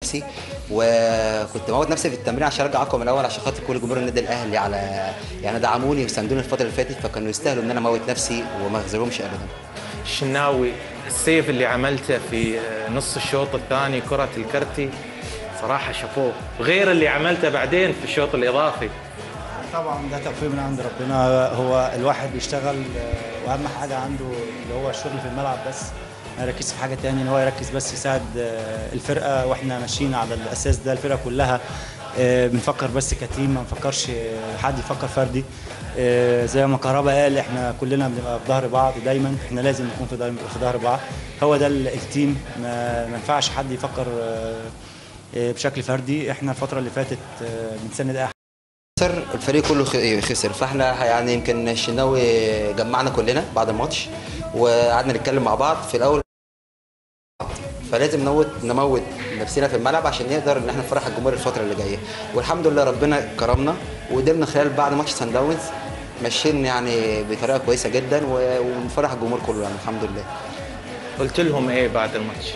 نفسي، وكنت موت نفسي في التمرين عشان ارجع اقوى من الاول، عشان خاطر كل جمهور النادي الاهلي على يعني دعموني وساندوني الفتره اللي فاتت، فكانوا يستاهلوا ان انا اموت نفسي وما اخذلهمش ابدا. الشناوي، السيف اللي عملته في نص الشوط الثاني كرة الكرتي صراحة شافوه، غير اللي عملته بعدين في الشوط الإضافي. طبعا ده توفيق من عند ربنا. هو الواحد بيشتغل واهم حاجه عنده اللي هو الشغل في الملعب بس، ما يركزش في حاجه تاني، ان هو يركز بس يساعد الفرقه، واحنا ماشيين على الاساس ده. الفرقه كلها بنفكر بس كتيم، ما نفكرش حد يفكر فردي. زي ما كهربا قال احنا كلنا بنبقى في ظهر بعض دايما، احنا لازم نكون في ظهر بعض. هو ده التيم، ما ينفعش حد يفكر بشكل فردي. احنا الفتره اللي فاتت بنسند اي. الفريق كله خسر، فاحنا يعني يمكن الشناوي جمعنا كلنا بعد الماتش وقعدنا نتكلم مع بعض في الاول، فلازم نموت نفسنا في الملعب عشان نقدر ان احنا نفرح الجمهور الفتره اللي جايه. والحمد لله ربنا كرمنا وقدرنا خلال بعد ماتش سان داونز ماشيين يعني بطريقه كويسه جدا ونفرح الجمهور كله يعني الحمد لله. قلت لهم ايه بعد الماتش؟